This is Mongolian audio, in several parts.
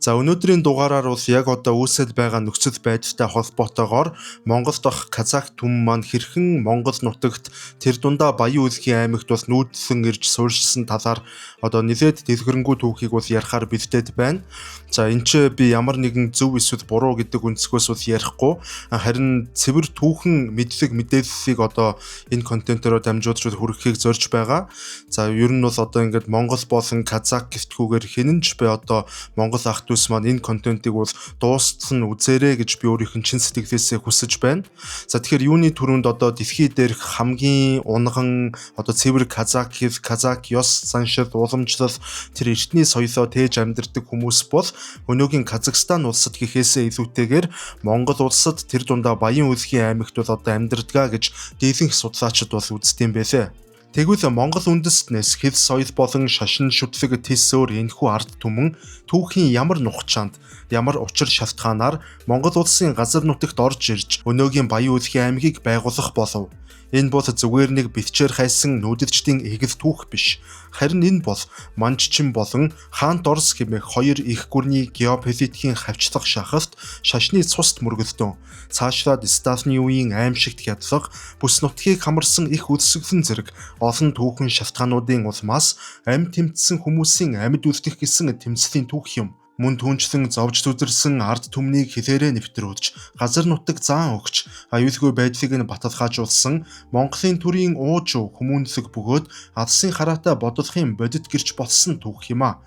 За өнөөдрийн дугаараар бол яг одоо үүсэл байгаа нөхцөл байдалтай холбоотойгоор Монгол дахь казак түмэн маань хэрхэн Монгол нутагт тэр дундаа Баян Үлгийн аймагт бас нүүдсэн ирж суурьшсан талаар одоо нэлээд дэлгэрэнгүй түүхийг бол ярихаар бэлдээд байна. За энэ ч би ямар нэгэн зөв эсвэл буруу гэдэг өнцгөөс бол ярихгүй, харин цэвэр түүхэн мэдлэг мэдээллийг одоо энэ контентоор дамжуулж хүргэхийг зорж байгаа. За ер нь бол одоо ингээд Монгол болон казак гэвтгүүгээр хинэнч бай одоо Монгол ах дүүс маань энэ контентыг бол дуустсан үзээрэй гэж би өөрийнх нь чин сэтгэлээсээ хүсэж байна. За тэгэхээр юуны түрүүнд одоо дэлхий дээрх хамгийн унган одоо цэвэр казак ёс заншил уламжлал тэр эртний соёлоо тээж амьдардаг хүмүүс бол өнөөгийн Казахстан улсад гэхээсээ илүүтэйгээр Монгол улсад тэр дундаа Баян Үлгийн аймагт бол одоо амьдардаг гэж дийлэнх судлаачид бол үздэм байлээ. Тэгвэл Монгол үндэстнээс хэл соёл болон шашин шүтлэг тэлсөөр энэхүү ард түмэн түүхийн ямар нухчаанд ямар учир шалтгаанаар Монгол улсын газар нутагт орж ирж өнөөгийн Баян Үлгийн аймгийг байгуулах болов. Энэ бол зүгээр нэг бэлчээр хайсан нүүдэлчдийн эгэл түүх биш. Харин энэ бол Манччин болон Хаант Орос хэмээх хоёр их гүрний геополитикийн хавчлах шахалт шашны цусд мөргөлдөн. Цаашлаад Сталины үеийн аимшигт хядлага бүс нутгийг хамарсан их үлсгэлэн зэрэг олон түүхэн шалтгаануудын улмаас амьд тэмцсэн хүмүүсийн амьд үлдэх гэсэн тэмцлийн түүх юм. Мөн түнчлэн зовж зүдэрсэн ард түмнийг хилээрээ нэвтрүүлж, газар нутаг заан өгч, аюулгүй байдлыг нь баталгаажуулсан Монголын төрийн уужуу хүмүүнлэг бөгөөд алсын хараатай бодлохын бодит гэрч болсон түүх юм а.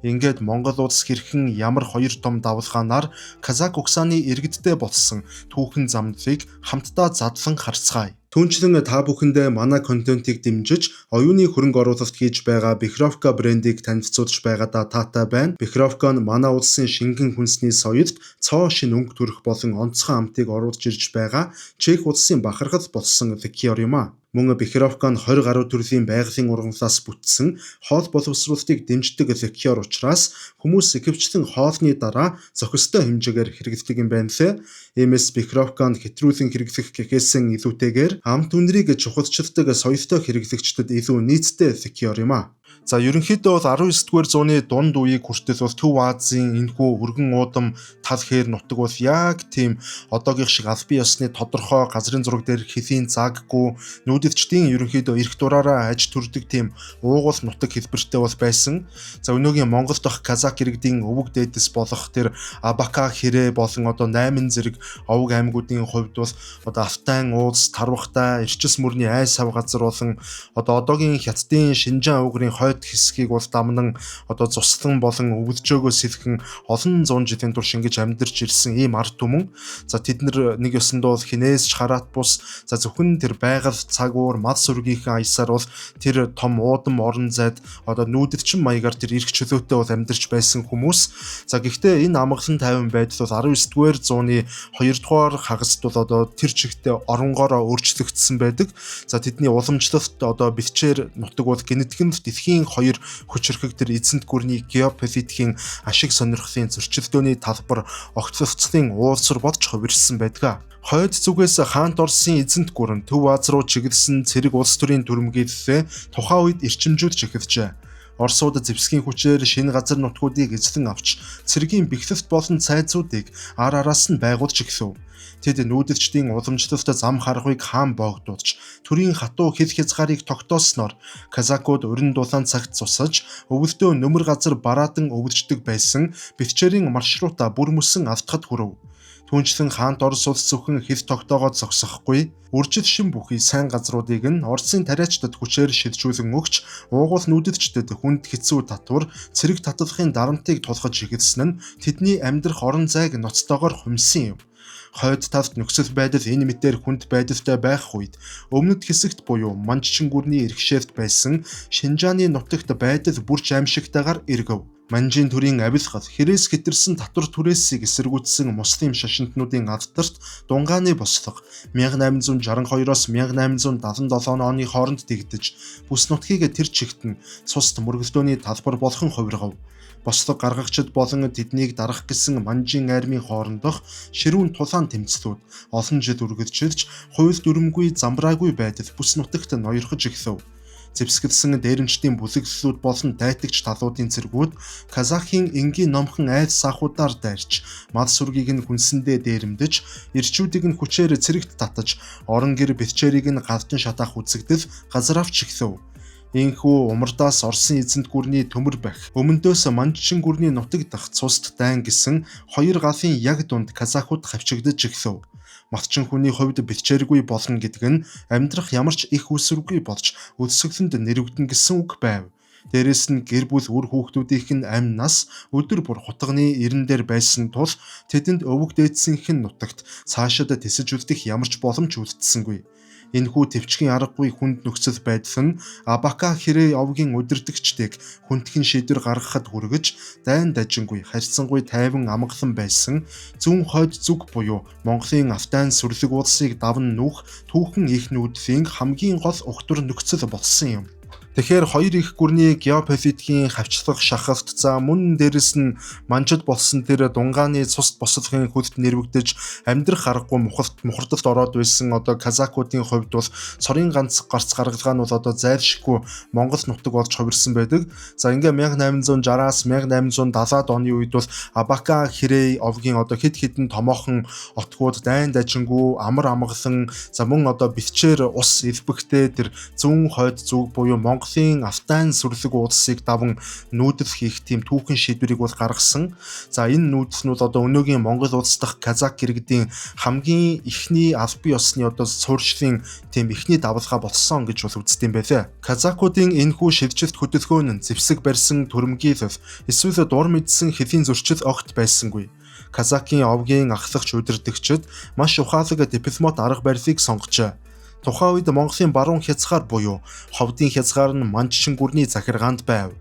Ингээд Монгол улс хэрхэн ямар хоёр том давлгаанаар казак угсааны иргэдтэй болсон түүхэн замдлыг хамтдаа задлан харцгаая. Түүнчлэн та бүхэндээ манай контентыг дэмжиж оюуны хөрөнгө оруулалт хийж байгаа Бехровка брендийг танилцуулж байгаадаа таатай байна. Бехровка нь манай улсын шингэн хүнсний соёлд цоо шин өнгө төрөх болон онцгой амтыг оруулж ирж байгаа Чех улсын бахархал болсон ликер юм а. Мөн Бехровка нь 20 гаруй төрлийн байгалийн ургамлаас бүтсэн хоол боловсруулалтыг дэмждэг ликер учраас хүмүүс ихэвчлэн хоолны дараа зохистой хэмжээгээр хэрэглэдэг юм байна лээ. Иймээс Бехровканд хэтрүүлэн хэрэглэх гэхээсээ илүүтэйгээр амт үнэрийг чухалчилдаг соёлтой хэрэглэгчдэд илүү нийцтэй ликер юм а. За ерөнхийдөө бол 19-р зууны дунд үеийг хүртэл бол Төв Азийн энэхүү өргөн уудам тал хээр нутаг бол яг тийм одоогийн шиг албан ёсны тодорхой газрын зураг дээр хэлийн зааггүй нүүдэлчдийн ерөнхийдөө эрх дураараа аж төрдөг тийм уугуул нутаг хэлбэртэй бол байсан. За өнөөгийн Монгол дахь казак иргэдийн өвөг дээдэс болох тэр Абака хэрэ болон одоо 8 зэрэг овог аймагуудын хувьд бол одоо Алтайн уулс, Тарвахтай, Эрчис мөрний ай сав газар болон одоо одоогийн Хятадын Шинжаан өвгөрийн хэсгийг бол дамнан одоо цуслан болон өвлжөөгөө сэлхэн олон зуун жилийн турш ингэж амьдарч ирсэн ийм ард түмэн. За тэд нэг ёсондоо хинээс хараат бус за зөвхөн тэр байгаль цаг уур мал сүргийнхээ аясаар бол тэр том уудам орон зайд одоо нүүдэлчин маягаар тэр эрх чөлөөтэй бол амьдарч байсан хүмүүс. За гэхдээ энэ амгалан тайван байдал бол 19-р зууны 2-р хагаст бол одоо тэр чигтээ оронгоороо өөрчлөгдсөн байдаг. За тэдний уламжлалт одоо бэлчээр нутаг бол гэнэтгэн дэлхийн хоёр хүчирхэг тэр эзэнт гүрний геополитикийн ашиг сонирхлын зөрчилдөөний талбар огцлцлын уулсар болж хувирсан байдаг. Хойд зүгээс Хаант Оросын эзэнт гүрэн Төв Аз руу чиглэсэн цэрэг улс төрийн дүрмгийллээ тухайн үед эрчимжүүлж эхэлжээ. Оросууд зэвсгийн хүчээр шинэ газар нутгуудыг эзлэн авч цэргийн бэхлэлт болон цайзуудыг ар араас нь байгуулж эхлэв. Тэд нүүдэлчдийн уламжлалт зам харгуйг хаан боогдуулж төрийн хатуу хэл хязгаарыг тогтоосноор казакууд урин дулаан цагт цусаж өвөлдөө нөмөр газар бараадан өвлждөг байсан бэлчээрийн маршрута бүр мөсөн автахад хүрэв. Түүнчлэн Хаант Орос улс зөвхөн хэл тогтоогоод зогсохгүй, үржил шин бүхий сайн газруудыг нь Оросын тариачдад хүчээр шилжүүлэн өгч, уугуул нүүдэлчдэд хүнд хэцүү татвар, цэрэг татлахын дарамтыг тулгаж эхэлсэн нь тэдний амьдрах орон зайг ноцтойгоор хумсан юм. Хойд талд нөхцөл байдал энэ мэтээр хүнд байдалтай байх үед өмнөд хэсэгт буюу Манччин гүрний иргэшээлт байсан Шинжааны нутагт байдал бүрч аимшигтайгаар эргэв. Манжийн төрийн авилгал хэрээс хэтэрсэн татвар түрээсийг эсэргүүцсэн муслим шашинтнуудын алдарт Дунгааны бослого 1862-оос 1877 оны хооронд тэгдэж бүс нутгийг тэр чигтэн цусд мөргөлдөөний талбар болгон хувиргав. Бослого гаргагчид болон тэднийг дарах гэсэн Манжийн армийн хоорондох ширүүн тулаан тэмцлүүд олон жил үргэлжилж хууль дүрмгүй замбраагүй байдал бүс нутагт ноёрхож эхлэв. Зэвсгэлсэн дээрэмчдийн бүлэглэлүүд болон дайтагч талуудын цэргүүд Казахын энгийн номхон айд саахуудаар дайрч, мал сүргийг нь хүнсэндээ дээрэмдэж, ирчүүдийг нь хүчээр цэрэгт татаж, орон гэр бэтчээрийг нь галдан шатаах үзэгдэл газар авч ихлөв. Ийхүү умардаас Оросын эзэнт гүрний төмөр байх, өмнөдөөс Манжчин гүрний нутаг дах цуст дайн гэсэн хоёр галын яг дунд казахууд хавчигдаж эхлэв. Матчин хүний хувьд бэлчээргүй болно гэдэг нь амьдрах ямар ч их үсвэргүй болж өсөглөнд нэрвэгдэн гэсэн үг байв. Дээрээс нь гэр бүл үр хүүхдүүдийнх нь амь нас өдөр бүр хутганы ирэн дээр байсан тул тэдэнд өвөг дээдсийнх нь нутагт цаашид тисэж үлдэх ямар ч боломж үлдсэнгүй. Энэхүү төвчгийн аргагүй хүнд нөхцөл байдал нь Абака Хэрэй овгийн удирдагчдыг хүндхэн шийдвэр гаргахад хүргэж дайн дажингүй харьцангуй тайван амгалан байсан зүүн хойд зүг буюу Монголын Автайн сүрлэг улсыг даван нүүх түүхэн их нүүдлийн хамгийн гол ухтар нөхцөл болсон юм. Тэгэхээр хоёр их гүрний геополитикийн хавчлах шахалт мөн дээрэс нь манжид болсон тэр дунгааны цус бослохын хөлт нэрвэгдэж амьдрах аргагүй мухардалд ороод байсан казакуудын хувьд бол цорын ганц гарц гаргалгаа нь бол зайлшгүй Монгол нутаг болж хувирсан байдаг. За ингээ 1860-аас 1870-ад оны үед бол Абака Хэрэй овгийн хэд хэдэн томоохон отгууд дайн дажингүй амар амгалан мөн бэлчээр ус элбэгтэй тэр зүүн хойд зүг буюу Монголын Автайн сүрлэг улсыг даван нүүдэл хийх тийм түүхэн шийдвэрийг бол гаргасан. За энэ нүүдэл нь өнөөгийн Монгол улс дахь казак иргэдийн хамгийн ихний аль бие усны суурьшлийн тийм ихний давалгаа болсон гэж бол үздэг юм байлаа. Казакуудын энэхүү шилжилт хөдөлгөөн нь зэвсэг барьсан түрэмгийлэл эсвэл дур мэдсэн хэлийн зөрчил огт байсангүй. Казакийн овгийн ахлагч удирдагчид маш ухаалаг дипломат арга барилыг сонгожээ. Тухайн үед Монголын баруун хязгаар буюу ховдын хязгаар нь Манжчин гүрний захиргаанд байв.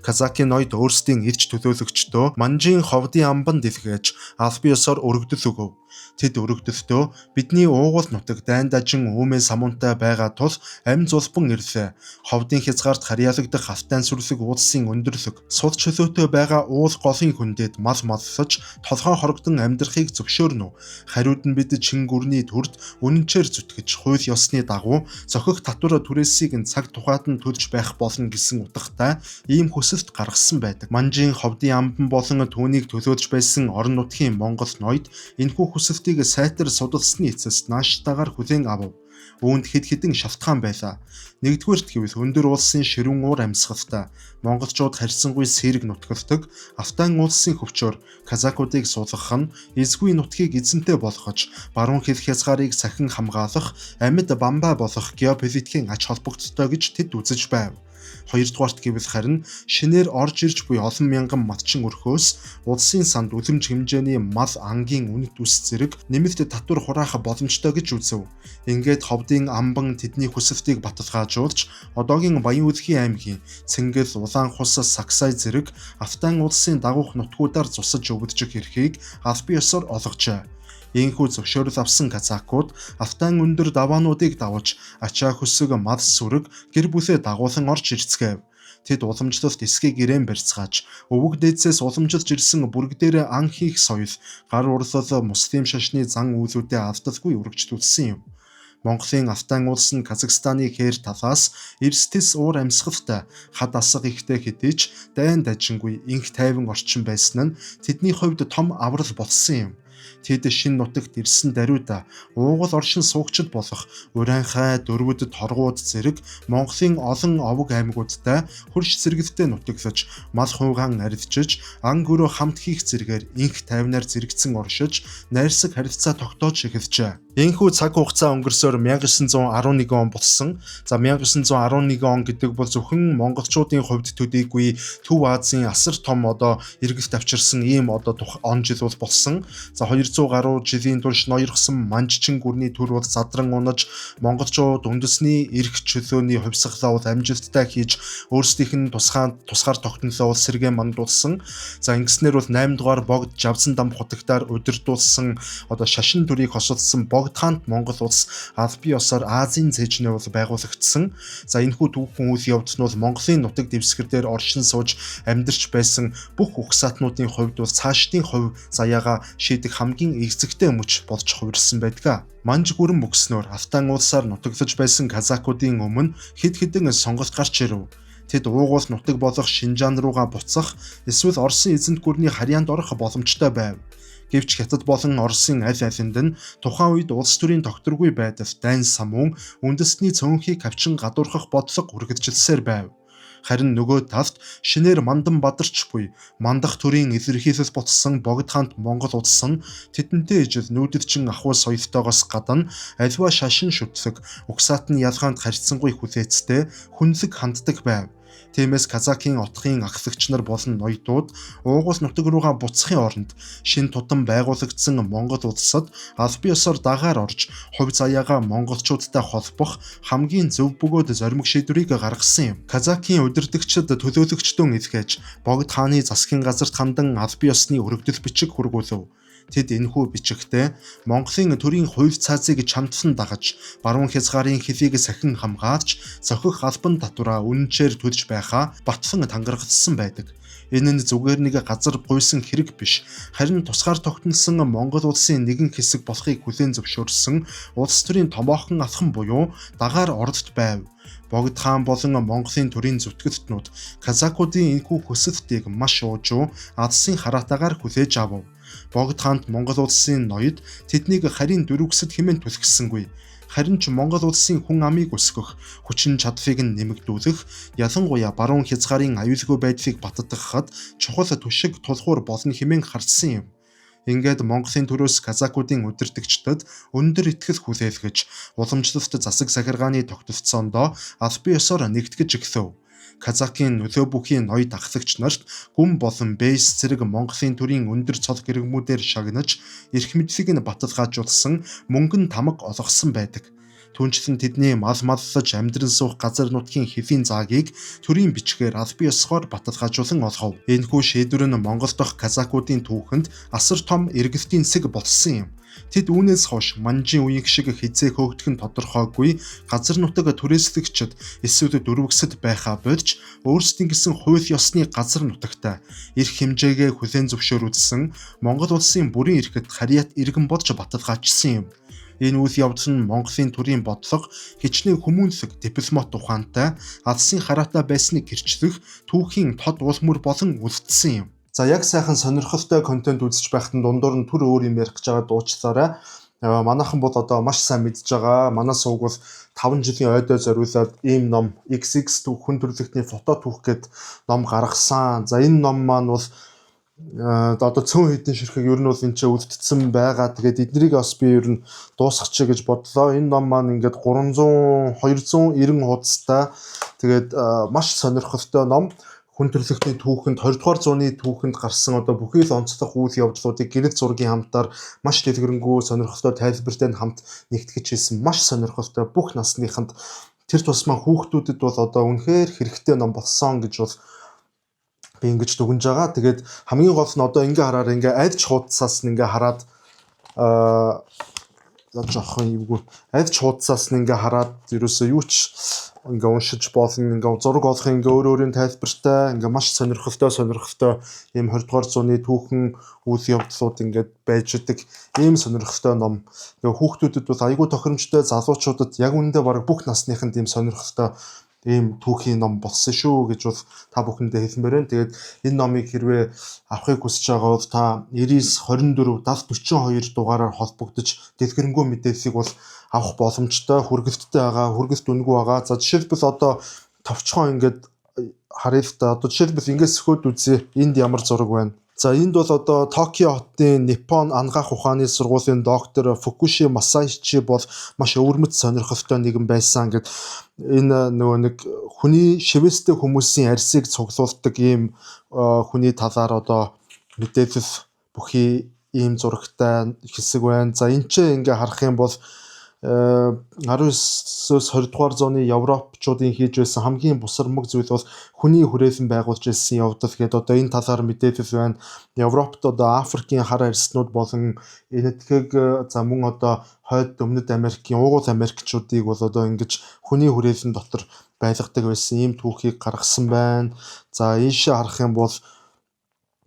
Казакийн ноёд өөрсдийн ирж төлөөлөгчдөө Манжийн ховдын амбан дэлгээж аль бие ёсоор өргөдөл өгөв. Тэд өргөдөлтөө бидний уугуул нутаг дайн дажин өөмөө самуунтай байгаа тул амь зулбан ирлээ. Ховдын хязгаарт харьяалагдах Автайн сүрлэг уулсын өндөрлөг, сул чөлөөтэй байгаа уул голын хөндөд мал маллаж толгой хорогдон амьдрахыг зөвшөөрнө. Хариуд нь бид чин гүрний төрд үнэнчээр зүтгэж хууль ёсны дагуу зохих татвар түрээсийг нь цаг тухайд нь төлж байх болно гэсэн утгатай ийм хүсэлт гаргасан байдаг. Манжийн ховдын амбан болон түүнийг төлөөлж байсан орон нутгийн Монгол ноёд энэхүү хүсэлтийг сайтар судалсны эцэст нааштайгаар хүлээн авав. Үүнд хэд хэдэн шалтгаан байлаа. Нэгдүгээрт гэвэл өндөр улсын ширүүн уур амьсгалтай монголчууд харьцангуй сэрэг нутагтдаг Автайн улсын хөвчөөр казакуудыг суулгах нь эзгүй нутгийг эзэнтэй болгож баруун хэл хязгаарыг сахин хамгаалах амьд бамбай болох геополитикийн ач холбогдолтой гэж тэд үзэж байв. Хоёрдугаарт гэвэл харин шинээр орж ирж буй олон мянган матчин өрхөөс улсын санд үлэмж хэмжээний мал ангийн үнэт үс зэрэг нэмэлт татвар хураах боломжтой гэж үзв. Ингээд ховдын амбан тэдний хүсэлтийг баталгаажуулж одоогийн Баян-Үлгийн аймгийн Цэнгэл, Улаанхус, Саксай зэрэг Автайн улсын дагуух нутгуудаар зусаж өвдөж эрхийг аль бие ёсоор олгожээ. Ийхүү зөвшөөрөл авсан казакууд Автайн өндөр даваануудыг давж ачаа хөсөг мал сүрэг гэр бүлээ дагуулan орж ирцгээв. Тэд уламжлалт эсхийг ирээн барьцгааж өвөг дээдсээс уламжилж ирсэн бүрэг дээр ан хийх соёл, гар урлал, муслим шашны зан үйлүүдэд алдалгүй үргэлжлүүлсэн юм. Монголын Автайн улс нь Казахстаны хээр талаас эрсдэс уур амьсгалтай хад асга ихтэй хэдий ч дайн дажингүй инх тайван орчин байсан нь тэдний хувьд том аврал болсон юм. Тэд шин нутагт ирсэн даруйда уугуул оршин суугчид болох Урианхай, Дөрвөд, Торгууд зэрэг Монголын олон овог аймагуудтай хөрш зэрэгэлтэй нутаглаж мал хуугаан арилжиж ан гөрөө хамт хийх зэргээр инх тайвнаар зэрэгцэн оршиж найрсаг харилцаа тогтоож эхэлжээ. Ийхүү цаг хугацаа өнгөрсөөр 1911 он болсон. За 1911 он гэдэг бол зөвхөн монголчуудын хувьд төдийгүй Төв Азийн асар том эргэлт авчирсан ийм он жил бол болсон. За 200 гаруй жилийн турш ноёрхсон Манжчин гүрний төр бол задран унаж монголчууд үндэсний эрх чөлөөний хувьсгалаа бол амжилттай хийж өөрсдийнх нь тусгаар тогтнолоо бол сэргээн мандуулсан. За ингэснээр бол 8 дугаар богд Жавсан дам хутагтаар удирдуулсан шашин төрийг хосолсон богдхаант Монгол улс аль бие ёсоор Азийн цээжнээ бол байгуулагдсан. За энэхүү түүхэн үйл явдал нь бол Монголын нутаг дэвсгэр дээр оршин сууж амьдарч байсан бүх угсаатнуудын хувьд бол цаашдын хувь заяагаа шийдэх хамгийн эзэгтэй мөч болж хувирсан байдаг. Манж гүрэн мөкснөөр Афтан улсаар нутагдж байсан казакуудын өмнө хэд хэдэн сонголт гарч ирэв. Тэд уугуус нутаг болох Шинжаан руугаа буцах эсвэл Оросын эзэнт гүрний харьяанд орох боломжтой байв. Гэвч Хятад болон Оросын аль алинд нь тухайн үед улс төрийн тогтворгүй байдал дайн самуун үндэстний цөөнхийг хавчин гадуурхах бодлого үргэлжилсээр байв. Харин нөгөө талд шинээр Мандан Бадарч буй мандах төрийн илэрхийлэл ботсон Богд хаант Монгол улс нь тэдэнтэй ижил нүүдэлчин ахуй соёлтойгоос гадна аливаа шашин шүтлэг угсаатны ялгаанд харьцангуй хүлээцтэй хүнлэг ханддаг байв. Тиймээс казакийн отгын ахлагч нар болон ноёдууд уугуус нутаг руугаа буцахын оронд шин тутам байгуулагдсан Монгол улсад аль бие ёсоор дагаар орж хувь заяагаа монголчуудтай холбох хамгийн зөв бөгөөд зоримог шийдвэрийг гаргасан юм. Казакийн удирдагчид төлөөлөгчдөн илгээж Богд хааны засгийн газарт хандан аль бие ёсны өргөдөл бичиг хүргүүлв. Тэд энэхүү бичигтээ Монголын төрийн хувь цаазыг чамдлан дагаж, баруун хязгаарын хэлийг сахин хамгаалж, зохих албан татвараа үнэнчээр төлж байхаа батлан тангаргалсан байдаг. Энэ нь зүгээр нэг газар гуйсан хэрэг биш, харин тусгаар тогтносон Монгол улсын нэгэн хэсэг болохыг хүлээн зөвшөөрсөн улс төрийн томоохон алхам буюу дагаар оролт байв. Богд хаан болон Монголын төрийн зүтгэлтнүүд казакуудын энэхүү хүсэлтийг маш уужуу алсын хараатаагаар хүлээж авав. Богд хаант Монгол улсын ноёд тэднийг харийн дөрвөсөд хэмээн түлхсэнгүй. Харин ч Монгол улсын хүн амыг өсгөх, хүчин чадлыг нь нэмэгдүүлэх, ялангуяа баруун хязгаарын аюулгүй байдлыг баттгахад чухал түшиг тулгуур болно хэмээн харсан юм. Ингээд Монголын төрөөс казакуудын удирдагчдад өндөр итгэл хүлээлгэж, уламжлалт засаг захиргааны тогтолцоондоо аль бие ёсоор нэгтгэж эхлэв. Казакийн нөлөө бүхий ноёд ахлагч нарт гүн болон бэйс зэрэг Монголын төрийн өндөр цол гэрэгмүүдээр шагнаж, эрх мэдлийг нь баталгаажуулсан мөнгөн тамга олгосон байдаг. Түүнчлэн тэдний мал маллаж амьдран суух газар нутгийн хэвийн заагийг төрийн бичгээр аль бие ёсгоор баталгаажуулан олгов. Энэхүү шийдвэр нь Монгол дахь казакуудын түүхэнд асар том эргэлтийн сэг болсон юм. Тэд үүнээс хойш манжийн үеиг шиг хизээ хөөгдөх нь тодорхойгүй газар нутаг түрээслэгчд эсвэл дөрвөсөд байхаа болж өөрсдийн гэсэн хууль ёсны газар нутагтай эрх хэмжээгээ хүлээн зөвшөөрүүлсэн Монгол улсын бүрийн эрхэд харьяат иргэн болж баталгаажсан юм. Энэ үйл явдал нь Монголын төрийн бодлого хичнээн хүмүүнлэг дипломат ухаантай алсын хараатай байсныг гэрчлэх түүхийн тод уул мөр болон үлдсэн юм. За яг сайхан сонирхолтой контент үзэж байхад дундуур нь түр өөр юм ярих гэж байгаа дуучлаарай. Манайхан бол одоо маш сайн мэдж байгаа. Манай сувг бол 5 жилийн ойдоо зориулаад ийм ном XX түүх хүн төрөлхтний фото түүх гэд ном гаргасан. За энэ ном маань бол одоо цөөн хэдэн ширхэг ер нь бол энэ ч үлдсэн байгаа. Тэгээд эднэрийг бас би ер нь дуусгачих гэж бодлоо. Энэ ном маань ингээд 290 хуудастай. Тэгээд маш сонирхолтой ном. Хүн төрөлхтний түүхэнд 20 дугаар зууны түүхэнд гарсан одоо бүхий л онцлог үйл явдлуудыг гэрэл зургийн хамтаар маш дэлгэрэнгүй сонирхолтой тайлбартай хамт нэгтгэж хэлсэн маш сонирхолтой бүх насныханд тэр тусмаа хүүхдүүдэд бол одоо үнэхээр хэрэгтэй ном болсон гэж бол би ингэж дүгнж байгаа. Тэгээд хамгийн гол нь одоо ингээ хараар ингээ альж хуудасаас нь ингээ хараад жоохон юугүй альж хуудасаас нь ингээ хараад ерөөсөө юу ч ингээ уншиж болно, ингээ зураг олох ингээ өөр өөрийн тайлбартай, ингээ маш сонирхолтой ийм 20 дугаар зууны түүхэн үйл явдлууд ингээд байж идэг ийм сонирхолтой ном. Тэгээ хүүхдүүдэд бол айгүй тохиромжтой, залуучуудад яг үүндээ бараг бүх насныханд ийм сонирхолтой ийм түүхийн ном болсон шүү гэж бол та бүхэндээ хэлмээр байна. Тэгээд энэ номыг хэрвээ авахыг хүсэж байгаа бол та 99 24 70 42 дугаараар холбогдож дэлгэрэнгүй мэдээллийг бол авах боломжтой, хүргэлттэй байгаа, хүргэлт үнэгүй байгаа. За жишээлбэл одоо товчхон ингээд харъя л та. Одоо жишээлбэл ингээд сөхөөд үзье. Энд ямар зураг байна. За энд бол одоо Токио хотын Nippon ангаах ухааны сургуулийн доктор Фукуши Масаичи бол маш өвөрмөц сонирхолтой нэгэн байсан гэд энэ нөгөө нэг хүний шивэстэй хүмүүсийн арьсыг цуглуулдаг ийм хүний талаар одоо мэдээлэл бүхий ийм зурагтай хэсэг байна. За энэ ч ингээ харах юм бол 19-с 20 дугаар зууны Европчуудын хийж байсан хамгийн бусармаг зүйл бол хүний хүрээлэн байгуулж ирсэн явдал гэдэг одоо энэ талаар мэдээлэл байна. Европт одоо Африкийн хар арьснууд болон энэтхэг за мөн одоо хойд өмнөд Америкийн уугуул Америкчуудыг бол одоо ингэж хүний хүрээлэн дотор байлгадаг байсан ийм түүхийг гаргасан байна. За ийшээ харах юм бол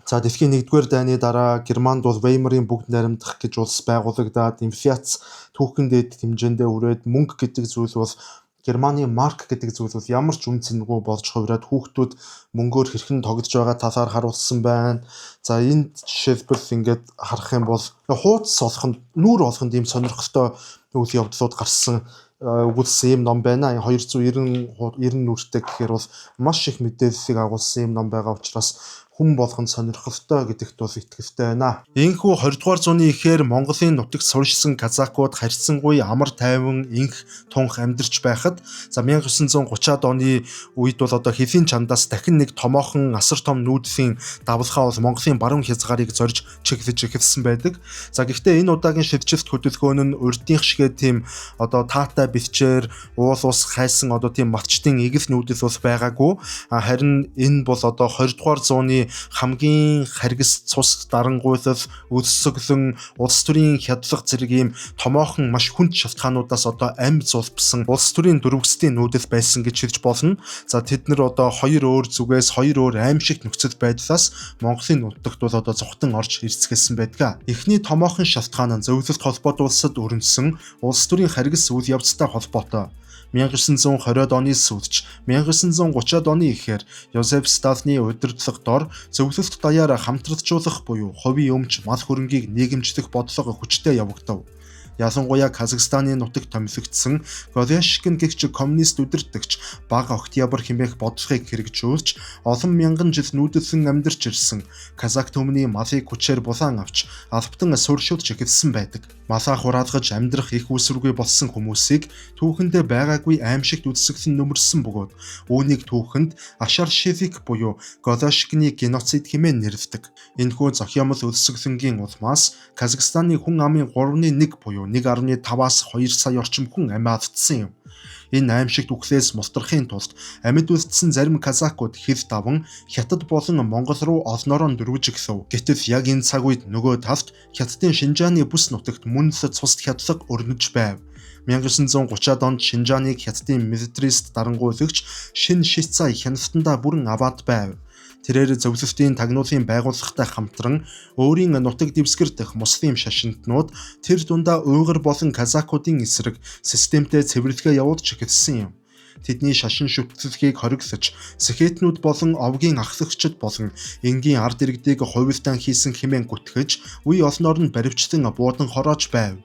За дэлхийн 1-р дайны дараа Германд бол Веймарын бүгд найрамдах гэж улс байгуулагдаад инфляц түүхэн дэд хэмжээндээ үрээд мөнгө гэдэг зүйл бол Германы марк гэдэг зүйл бол ямар ч үн цэнэгүй болж хувираад хүүхдүүд мөнгөөр хэрхэн тогтж байгаа талаар харуулсан байна. За энэ жишээлбэл ингээд харах юм бол хуудас олоход нүүр олоход ийм сонирхолтой үйл явдлууд гарсан өгүүлсэн юм ном байна. 290 нүртэй гэхээр бол маш их мэдээллийг агуулсан юм ном байгаа учраас хүн болгонд сонирхолтой гэдэгт бол итгэлтэй байна. Энэхүү 20 дугаар зууны ихээр Монголын нутагт суурьшсан казакууд харьцангуй амар тайван инх тунх амьдарч байхад 1930-ад оны үед бол одоо хэлийн чандаас дахин нэг томоохон асар том нүүдлийн давлгаа бол Монголын баруун хязгаарыг зорж чиглэж эхэлсэн байдаг. За гэхдээ энэ удаагийн шилжилт хөдөлгөөн нь урдынх шигээ тийм одоо таатай бичээр уул ус хайсан одоо тийм матчтын игэл нүүдэл бол байгаагүй. Харин энэ бол одоо 20 дугаар зууны хамгийн харгас цус дарангуйлал өссөглөн улс төрийн хядлага зэрэг ийм томоохон маш хүнд шалтгаануудаас одоо амьд зулбсан улс төрийн дөрвөсдийн нүүдэл байсан гэж хэлж болно. За тэд нар одоо хоёр өөр зүгээс хоёр өөр аимшигт нөхцөл байдлаас Монголын нутагт бол одоо зугтан орж ирцгээсэн байдаг. Эхний томоохон шалтгаан нь зөвлөлт холбоот улсад өрнөсөн улс төрийн харгас үйл явцтай холбоотой. 1920-од оны сүүлч 1930-од оны ихээр Йозеф Сталины удирдлага дор зөвлөлт даяар хамтарджуулах буюу хувийн өмч мал хөрөнгийг нийгэмжлэх бодлого хүчтэй явагдав. Ялангуяа Казахстаны нутагт томилогдсон Голешкин гэгч коммунист удирдагч Бага Октябрь хэмээх бодлогыг хэрэгжүүлж олон мянган жил нүүдэлсэн амьдарч ирсэн казак түмний малыг хүчээр булаан авч албатан суурьшуулж эхэлсэн байдаг. Малаа хураалгаж амьдрах их үсвэргүй болсон хүмүүсийг түүхэндээ байгаагүй аимшигт үсгэсэн нөмөрсөн бөгөөд үүнийг түүхэнд Ашаршевик буюу Голешкины геноцид хэмээн нэрлэдэг. Энэхүү зохиомол өлсгөлөнгийн улмаас Казахстаны хүн амын 3.1 буюу 1.5-аас 2 сая орчим хүн амиа алдсан юм. Энэ аимшигт үхлээс мултрахын тулд амьд үлдсэн зарим казакууд хил даван хятад болон Монгол руу олноороо дөрвөжиглөв. Гэтэл яг энэ цаг үед нөгөө талд хятадын Шинжааны бүс нутагт мөн л цус хядлага өрнөж байв. 1930-ад онд Шинжааныг хятадын милитарист дарангуйлагч Шин Шицай хяналтандаа бүрэн аваад байв. Тэрээр зөвлөлтийн тагнуулын байгууллагатай хамтран өөрийн нутаг дэвсгэр дэх муслим шашинтнууд тэр дундаа уйгур болон казакуудын эсрэг системтэй цэвэрлэгээ явуулж эхэлсэн юм. Тэдний шашин шүтгэлгийг хориглож, сэхэтнүүд болон овгийн ахлагчид болон энгийн ард иргэдийг хувилдаан хийсэн хэмээн гүтгэж, үе олноор нь баривчлан буудан хороож байв.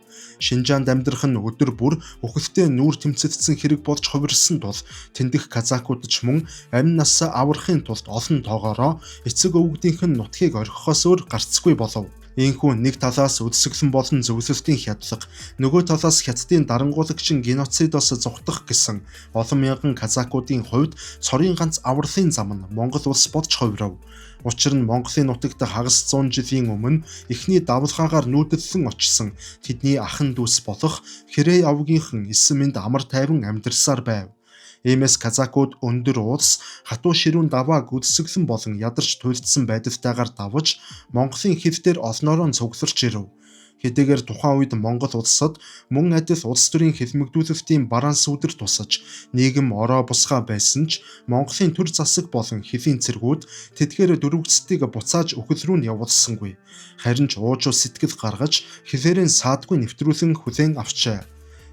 Шинжаанд амьдрах нь өдөр бүр үхэлтэй нүүр тэмцэгдсэн хэрэг болж хувирсан тул тэндх казакууд ч мөн амь насаа аврахын тулд олон тоогоороо эцэг өвгдийнх нь нутгийг орхихоос өөр гарцгүй болов. Ийхүү нэг талаас үдсгэлэн болон зөвлөлтийн хядлага, нөгөө талаас хятадын дарангуулагчин геноцидоос зугтах гэсэн олон мянган казакуудын хувьд цорын ганц авралын зам нь Монгол улс болж хувирав. Учир нь Монголын нутагт хагас 100 жилийн өмнө эхний давлгаагаар нүүдэлсэн очсон тэдний ахын дүүс болох Хэрэй овгийнхан эсэмэнд амар тайван амьдарсаар байв. Иймээс казакууд өндөр уулс, хатуу ширүүн давааг үдсгэлэн болон ядарч туйлдсан байдалтайгаар давж Монголын хил дээр олноороо цугларч ирэв. Хэдийгээр тухайн үед Монгол улсад мөн адил улс төрийн хэлмэгдүүлэлтийн бараан сүдэр тусаж нийгэм ороо бусгай байсан ч Монголын төр засаг болон хэлийн цэргүүд тэдгээр дөрвөгцдгийг буцааж өхөл рүү нь явуулсангүй. Харин ч уужуу сэтгэл гаргаж хэлээрэн саадгүй нэвтрүүлэн хүлээн авчээ.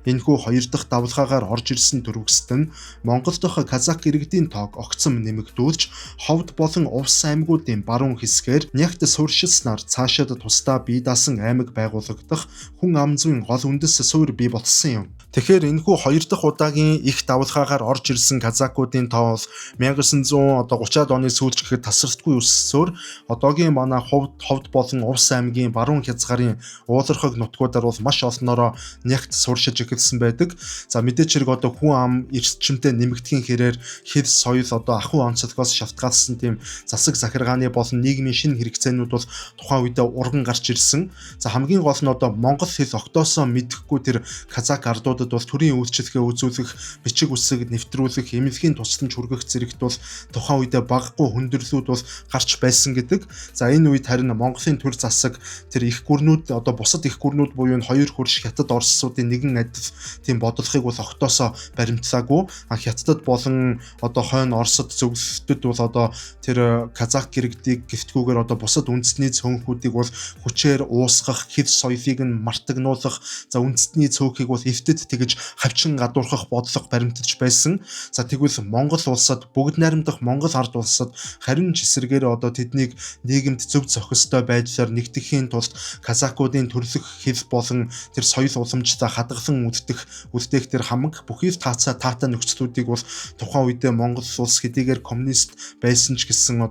Энэхүү хоёр дахь давлгаагаар орж ирсэн дөрвөгсд нь Монгол дахь казак иргэдийн тоог огцом нэмэгдүүлж ховд болон увс аймагуудын баруун хэсгээр нягт суурьшилснаар цаашид тусдаа бие даасан аймаг байгуулагдах хүн ам зүйн гол үндэс суурь бий болсон юм. Тэгэхээр энэхүү хоёр дахь удаагийн их давлгаагаар орж ирсэн казакуудын тоо 1930-ад оны сүүлч гэхэд тасралтгүй өссөөр одоогийн манай ховд болон увс аймгийн баруун хязгаарын уулархаг нутгуудаар бол маш олноороо нягт суурьшиж эхэлсэн байдаг. За мэдээч хэрэг одоо хүн ам эрчимтэй нэмэгдэхин хэрээр хэл соёл одоо ахуй онцлогоос шалтгаалсан тийм засаг захиргааны болон нийгмийн шинэ хэрэгцээнүүд бол тухайн үедээ урган гарч ирсэн. За хамгийн гол нь одоо монгол хэл огтоосоо мэдэхгүй тэр казак ардууд бол төрийн үйлчлэгээ үзүүлэх, бичиг үсэг нэвтрүүлэх, эмнэлгийн тусламж хүргэх зэрэгт бол тухайн үедээ багагүй хүндрэлүүд бол гарч байсан гэдэг. За энэ үед харин Монголын төр засаг тэр их гүрнүүд одоо бусад их гүрнүүд буюу энэ хоёр хөрш хятад орсуудын нэгэн адил тийм бодлогыг бол огтоосоо баримтлаагүй. Хятадд болон хойно Оросд зөвлөлтөд бол тэр казак гэрэгдийг гифтгүүгээр бусад үндэсний цөөнхүүдийг бол хүчээр уусгах, хэв соёлыг нь мартагнуулах, үндэсний цөөхийг бол эвтэд тэгж хавчин гадуурхах бодлого баримтж байсан. Тэгвэл Монгол улсад, бүгд найрамдах Монгол ард улсад харин ч эсрэгээр тэднийг нийгэмд зөв зохистой байдлаар нэгтгэхийн тулд казакуудын төрөлх хэв болон тэр соёл уламжлалаа хадгалан үлдээх тэр хамаг бүхий л таатай нөхцлүүдийг бол тухайн үедээ Монгол улс хэдийгээр коммунист байсан ч гэсэн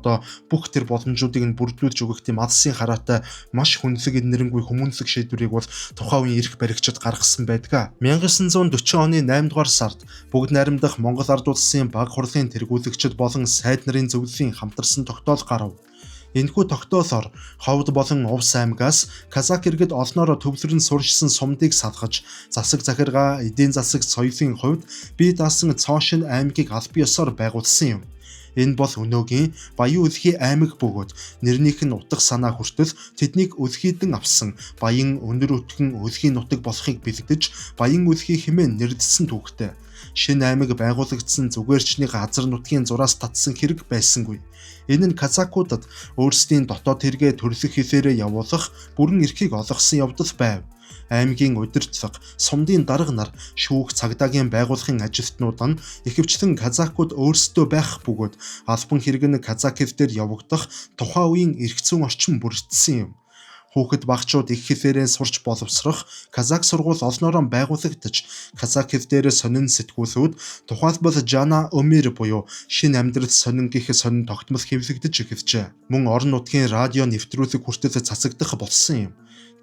бүх тэр боломжуудыг нь бүрдүүлж өгөх тийм алсын хараатай маш хүнлэг нэрнгүй хүмүүнлэг шийдвэрийг бол тухайн үеийн эрх баригчид гаргасан байдаг. 1940 оны 8 дугаар сард бүгд найрамдах Монгол ард улсын баг хурлын тэргүүлэгчид болон сайд нарын зөвлөлийн хамтарсан тогтоол гарав. Энэхүү тогтоолоор ховд болон Увс аймгаас казак иргэд олноор төвлөрөн сурчсан сумдыг салгаж, засаг захиргаа, эдийн засаг соёлын хувьд бие даасан цоошин аймгийг аль биесээр байгуулсан юм. Энэ бол өнөөгийн Баян Үлхий аймаг бөгөөд нэрнийх нь утга санаа хүртэл тэднийг үлхийдэн авсан Баян өнөр өтгөн Үлхий нутаг болохыг бэлдэж Баян Үлхий хэмээн нэрлэсэн түүхтэй. Шинэ аймаг байгуулагдсан зүгээрчний газар нутгийн зураас татсан хэрэг байсангүй. Энэ нь казакуудад өөрсдийн дотоод хэрэгээ төрлөх хэлээрээ явуулах, бүрэн эрхийг олгосон явдал байв. Аймгийн удирдлага, сумдын дарга нар, шүүх цагдаагийн байгууллагын ажилтнууд нь ихэвчлэн казакууд өөрсдөө байх бөгөөд албан хэрэг нь казак хэлээр явагдах тухайн үеийн эрх зүйн орчин бүрдсэн юм. Хүүхэд багчууд их хэлээрээ сурч боловсрох, казак сургууль олноороо байгуулагдаж, казак хэл дээр сонин сэтгүүлүүд, тухайлбал Жана Өмир буюу шинэ амьдрал сонин гэх сонин тогтмол хэвлэгдэж эхэлжээ. Мөн орон нутгийн радио нэвтрүүлэг хүртэл цацагдах болсон юм.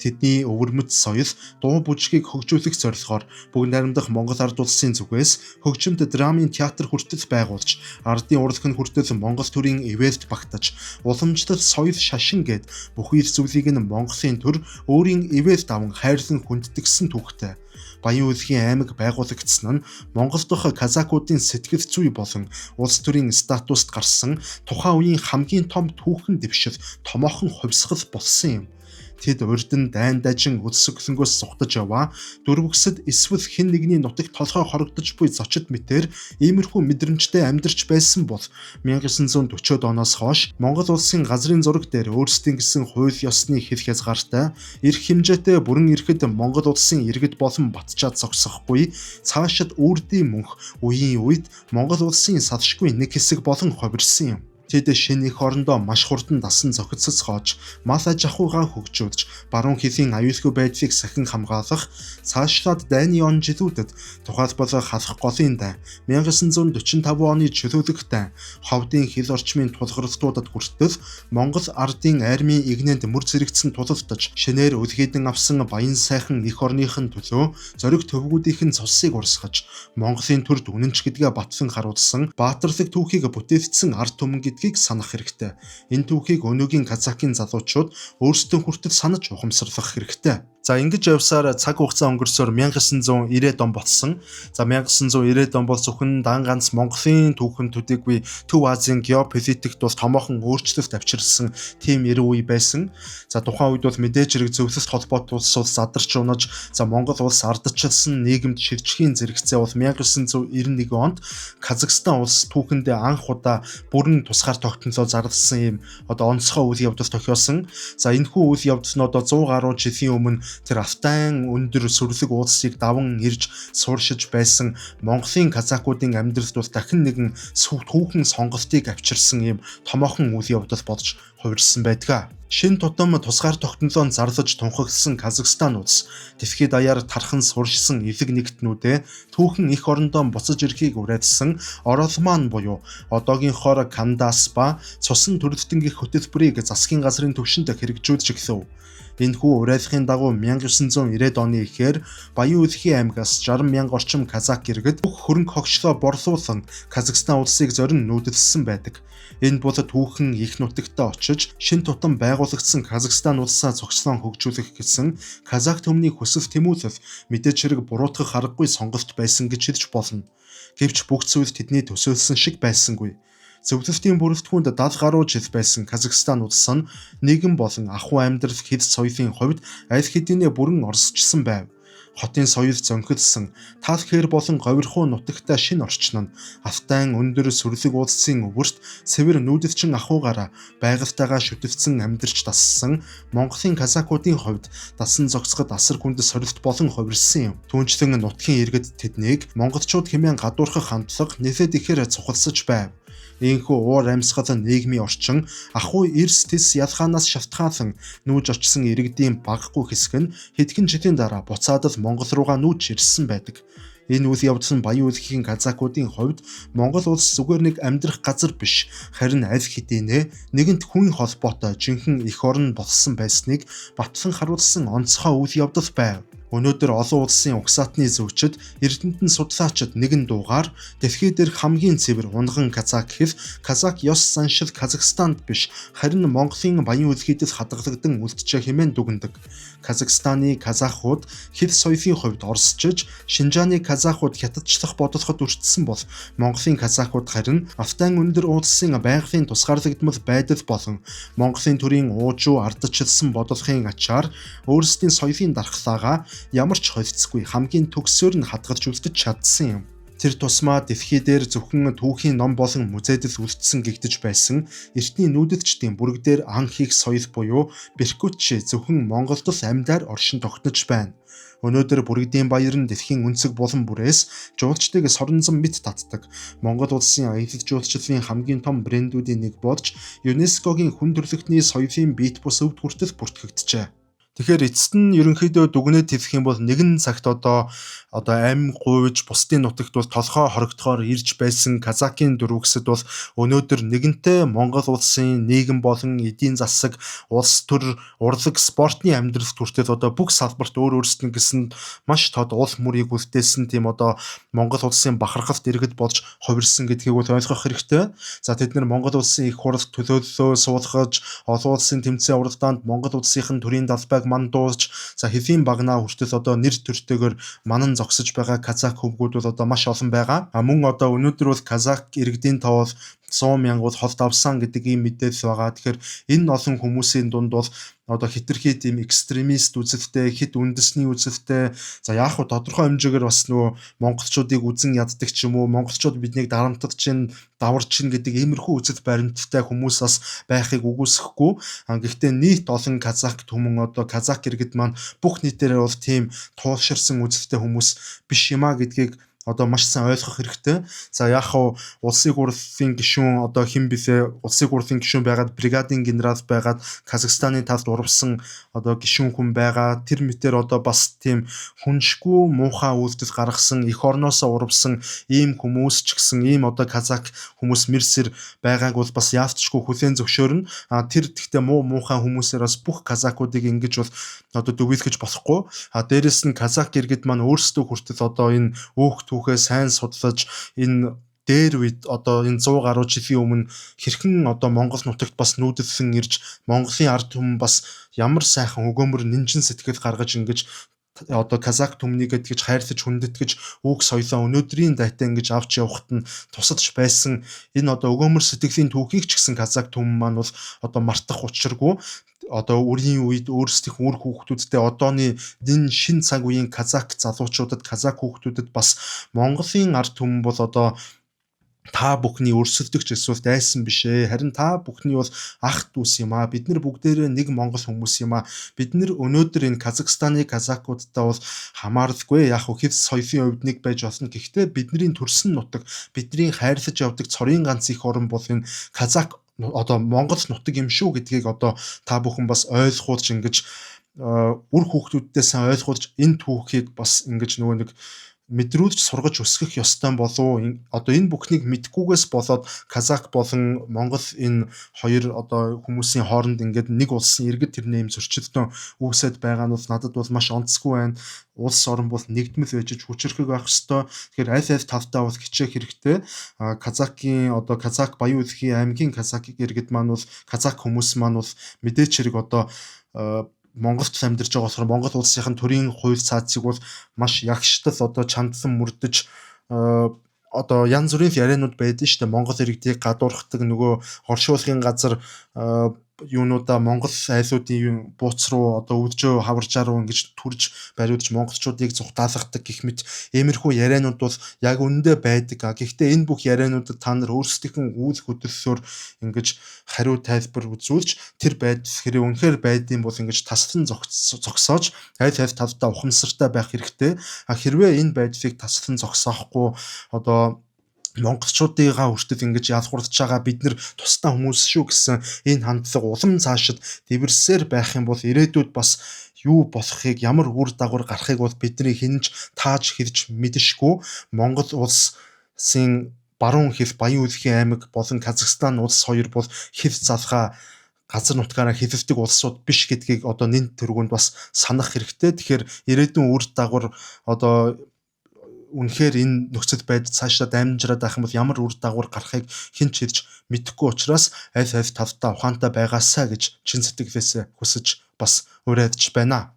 Тэдний өвөрмөц соёл, дуу бүжгийг хөгжүүлэх зорилгоор бүгд найрамдах Монгол ард улсын зүгээс хөгжимд драмын театр хүртэл байгуулж, ардын урлагийн хүртэл Монгол төрийн ивэлд багтаж, уламжлал соёл шашин гэд бүхий л зүйлийг нь Монголын төр өөрийн ивэлд аван хайрлан хүндэтгсэн түүхтэй. Баян Үлхийн аймаг байгуулагдсан нь Монгол дахь казакуудын сэтгэл зүй болон улс төрийн статуст гарсан тухайн үеийн хамгийн том түүхэн дэвшил, томоохон хувьсгал болсон юм. Тэд урьдан дайн дажин өсөглөнгөөс сухтаж яваа, дөрвөсөд эсвэл хэн нэгний нутагт толгой хорогдож буй зочид мэтэр иймэрхүү мэдрэмжтэй амьдарч байсан бол 1940-од оноос хойш Монгол улсын газрын зураг дээр өөрсдийн гэсэн хууль ёсны хэл хязгаартай, эрх хэмжээтэй бүрэн эрхэд Монгол улсын иргэд болон батчаад зогсохгүй, цаашид үрдийн мөнх үеийн үед Монгол улсын салшгүй нэг хэсэг болон хувирсан юм. Тэд шинэ их орондоо маш хурдан дасан зохицоцгоож, мал аж ахуйгаа хөгжүүлж, баруун хэлийн аюулгүй байдлыг сахин хамгаалах, цаашлаад дайны он жилүүдэд тухайлбал халах голын дайн, 1945 оны чөлөөлөх дайн, ховдын хил орчмын тулгуурлуудад хүртэл Монгол ардын армийн игнэнд мөр зэрэгцэн тулалдаж, шинээр үлхийдэн авсан баян сайхан их орныхын төлөө зориг төвгүүдийнхэн цусыг урсгаж, Монголын төрд үнэнч гэдгээ батлан харуулсан баатарлаг түүхийг бүтээвчсэн ард түмэн гэдгийг санах хэрэгтэй. Энэ түүхийг өнөөгийн казакын залуучууд өөрсдөө хүртэл санаж ухамсарлах хэрэгтэй. За ингэж явсаар цаг хугацаа өнгөрсөөр 1990-ад он болсон. 1990-ад он бол зөвхөн дан ганц Монголын түүхэн төдийгүй Төв Азийн геополитикт бол томоохон өөрчлөлт авчирсан тийм эрүү үе байсан. Тухайн үед бол мэдээж хэрэг зөвлөлт холбоот улс задарч унаж, Монгол улс ардчилсан нийгэмд шилжихийн зэрэгцээ бол 1991 онд Казахстан улс түүхэндээ анх удаа бүрэн тусгаар тогтнолоо зарласан юм онцгой үйл явдал тохиосон. Энэхүү үйл явдал нь 100 гаруй жилийн өмнө тэр автайн өндөр сүрлэг уулсыг даван ирж сууршиж байсан Монголын казакуудын амьдралд бол дахин нэгэн түүхэн сонголтыг авчирсан юм томоохон үйл явдал болж хувирсан байдаг. Шин тутам тусгаар тогтнолоо зарлаж тунхагласан Казахстан улс дэлхийд даяар тархан суршсан элэг нэгтнүүдээ түүхэн их орондоо буцаж ирэхийг уриалсан Оролман буюу одоогийнхоор Кандас ба цусан төрөлтөнгөх хөтөлбөрийг засгийн газрын түвшинд хэрэгжүүлж эхлэв. Энэхүү уриалгын дагуу 1990-ад оны эхээр Баян Үлхий аймгаас 60,000 орчим казак иргэд бүх хөрөнгө хогчлоо борлуулан Казахстан улсыг зорин нүүдэлсэн байдаг. Энэ бол түүхэн их нутагтаа очиж шин тутам байгуулагдсан Казахстан улсаа зохицлон хөгжүүлэх гэсэн казак төмний хүсэл тэмүүлэл мэдээж хэрэг буруутгах аргагүй сонголт байсан гэж хэлж болно. Гэвч бүх зүйл тэдний төсөөлсөн шиг байсангүй. Зөвлөлтийн бүрэлдэхүүнд 70 гаруй жил байсан Казахстан улс нь нийгэм болон ахуй амьдрал хэл соёлын хувьд аль хэдийнэ бүрэн орсчсон байв. хотын соёл зөнхөлсөн тал хээр болон говирхуу нутагтай шинэ орчин нь автайн өндөр сүрлэг уулсын өвөрт цэвэр нүүдэлчин ахуйгаараа байгальтайгаа шүтэгцэн амьдарч дассан Монголын казакуудын хувьд дасан зохицоход асар хүнд сорилт болон хувирсан юм. Түүнчлэн нутгийн иргэд тэднийг монголчууд хэмээн гадуурхах хандлага нэлээд ихээр цухалсаж байв. Ийхүү уур амьсгал нийгмийн орчин ахуй эрс тис ялгаанаас шалтгаалan нүүж очсон иргэдийн багагүй хэсэг нь хэдхэн жилийн дараа буцаад л Монгол руугаа нүүж ирсэн байдаг. Энэ үйл явдал нь баян үлгийн казакуудын хувьд Монгол улс зүгээр нэг амьдрах газар биш, харин аль хэдийнэ нэгэнт хүн холбоотой жинхэнэ эх орн болсон байсныг батлан харуулсан онцгой үйл явдал байв. Өнөөдөр олон улсын угсаатны зөвчид, эрдэмтэн судлаачид нэгэн дуугаар дэлхий дээрх хамгийн цэвэр унган казак гэхэл казак ёс заншил Казахстанд биш, харин Монголын баян үлгийдэд хадгалагдсан үлджээ хэмээн дүгнэдэг. Казахстаны казахууд хэл соёлын хувьд орсчиж, Шинжааны казахууд хятадчлах бодлоход өртсөн бол Монголын казахууд харин автайн өндөр уулсын байгалийн тусгаарлагдмал байдал болон Монголын төрийн уужуу ардчилсан бодлохын ачаар өөрсдийн соёлын дархлаагаа ямар ч холцгүй хамгийн төгсөөр нь хадгалж үлдэж чадсан юм. Тэр тусмаа дэлхий дээр зөвхөн түүхийн ном болон музейдэл үлдсэн гэгдэж байсан эртний нүүдэлчдийн бүрэг дээр ан хийх соёл буюу Беркутчи зөвхөн Монголд л амьдаар оршин тогтнож байна. Өнөөдөр Бүргэдийн баяр нь дэлхийн өнцөг булан бүрээс жуулчдыг соронзон мэт татдаг. Монгол улсын аялал жуулчлалын хамгийн том брэндүүдийн нэг болж ЮНЕСКОгийн хүн төрөлхтний соёлын биет бус өвд хүртэл бүртгэгджээ. Тэгэхээр эцэст нь ерөнхийдөө дүгнэж хэлэх юм бол нэгэн цагт одоо амь гуйж бусдын нутагт бол толгой хорогдохоор ирж байсан казакийн дөрвөсөд бол өнөөдөр нэгэнтээ Монгол улсын нийгэм болон эдийн засаг, улс төр, урлаг, спортын амьдралд хүртэл бүх салбарт өөрсдөө гэсэн маш тод уул мөрийг үлдээсэн тийм Монгол улсын бахархалт иргэд болж хувирсан гэдгийг бол ойлгох хэрэгтэй. За тэд нар Монгол улсын их хурл төлөөллөө суулгаж, олон улсын тэмцээн уралдаанд Монгол улсынхын төрийн далбайг мандуулж, за хэвийн багнаа хүртэл нэр төртэйгээр манан зогсож байгаа казак хөвгүүд бол маш олон байгаа. Мөн өнөөдөр бол казак иргэдийн тоо бол 100 мянга бол холд авсан гэдэг ийм мэдээлэл байгаа. Тэгэхээр энэ олон хүмүүсийн дунд бол хитрхи тийм экстремист үзэлтэй, хэд үндэсний үзэлтэй, за яах вэ тодорхой хэмжээгээр бас монголчуудыг үзен яддаг ч юм уу, монголчууд биднийг дарамтгаж чинь, даварж чинь гэдэг иймэрхүү үзэл баримттай хүмүүс бас байхыг үгүйсэхгүй. Гэхдээ нийт олон казак түмэн казак иргэд маань бүх нийтээрээ бол тийм туулширсан үзэлтэй хүмүүс биш юмаа гэдгийг маш сайн ойлгох хэрэгтэй. За яах вэ улсын хурлын гишүүн хэн бисээ улсын хурлын гишүүн байгаад бригадын генерал байгаад Казахстаны талд урвсан гишүүн хүн байгаа. Тэр мэтэр бас тийм хүншгүй муухай үйлдэл гаргасан эх орноосоо урвсан ийм хүмүүс ч гэсэн ийм казак хүмүүс мэрсэр байгааг бол бас яалтчгүй хүлээн зөвшөөрнө. Тэр гэхдээ муухай хүмүүсээр бас бүх казакуудыг ингэж бол дүгийлгэж болохгүй. Дээрэс нь казак иргэд маань өөрсдөө хүртэл энэ өөх түүхээ сайн судлаж энэ дээр үед энэ 100 гаруй жилийн өмнө хэрхэн Монгол нутагт бас нүүдэлсэн ирж Монголын ард түмэн бас ямар сайхан өгөөмөр нинжин сэтгэл гаргаж ингэж казак түмнийг гэж хайрлаж хүндэтгэж үг соёлоо өнөөдрийн дайтай ингэж авч явахад нь тусадж байсан энэ өгөөмөр сэтгэлийн түүхийг ч гэсэн казак түмэн маань бол мартах учиргүй. Үрийн үед өөрсдийнх үр хүүхдүүдтэй одооны энэ шин цаг үеийн казак залуучуудад, казак хүүхдүүдэд бас Монголын ард түмэн бол та бүхний өрсөлдөгч эсвэл дайсан биш ээ. Харин та бүхний бол ах дүүс юм аа. Бид нар бүгдээрээ нэг Монгол хүмүүс юм аа. Бид нар өнөөдөр энэ Казахстаны казакуудтай бол хамааралгүй. Яг хэв соёлын хувьд нэг байж болно. Гэхдээ бидний төрсөн нутаг, бидний хайрлаж явдаг цорын ганц их орн бол энэ казак Монгол нутаг юм шүү гэдгийг та бүхэн бас ойлгуулж ингэж үр хүүхдүүддээ сайн ойлгуулж энэ түүхийг бас ингэж нэг мэдрүүлж сургаж өсгөх ёстой болов. Энэ бүхнийг мэдгүйгээс болоод казак болон Монгол энэ хоёр хүмүүсийн хооронд ингээд нэг улсын иргэд тэрний юм зөрчилдөөн үүсэт байгаа нь бол надад бол маш онцгүй байна. Улс орн бол нэгдмэл байж хүчрхэг байх ёстой. Тэгэхээр аль тавтаа бол хичээх хэрэгтэй. Казакийн казак баян үлгийн аймгийн казак иргэд маань бол казак хүмүүс маань бол мэдээч хэрэг Монголд амьдарч байгаа болохоор Монгол улсынхын төрийн хууль цаазыг бол маш ягштал чандлан мөрдөж янз бүрийн яриануд байдаг шүү дээ. Монгол иргэдийг гадуурхдаг нөгөө хоршуулгын газар юунуудаа Монгол айсуудын бууц руу одоо өвдөж хаваржаа руу ингэж түрж бариудж монголчуудыг зүхтаалгадаг гэх мэт иймэрхүү ярианууд бол яг үнэндээ байдаг. Гэхдээ энэ бүх яриануудад та нар өөрсдийнхөө үйл хөдлөлөөр ингэж хариу тайлбар үзүүлж тэр байдал хэрэг үнэхээр байдсан бол ингэж таслан зогсоож аль талдаа ухамсартай байх хэрэгтэй. Хэрвээ энэ байдлыг таслан зогсоохгүй одоо монголчуудыгаа хүртэл ингэж ялгуурч байгаа бид нар тусдаа хүмүүс шүү гэсэн энэ хандлага улам цаашид дэвэрсээр байх юм бол ирээдүйд бас юу болохыг ямар үр дагавар гарахыг бол бидний хинж тааж хэлж мэдшгүй. Монгол улсын баруун хэл Баян Улгийн аймаг болон Казахстан улс хоёр бол хэл залгаа газар нутгаараа хилэлдэг улсууд биш гэдгийг одоо нэн тэргуунд бас санах хэрэгтэй. Тэгэхээр ирээдүйн үр дагавар одоо үнэхээр энэ нөхцөл байдал цаашаа дамжираад байх юм бол ямар үр дагавар гарахыг хэн ч хэлж мэдэхгүй учраас аль талдаа ухаантай байгаасаа гэж чин сэтгэлээсээ хүсэж бас уриадж байна.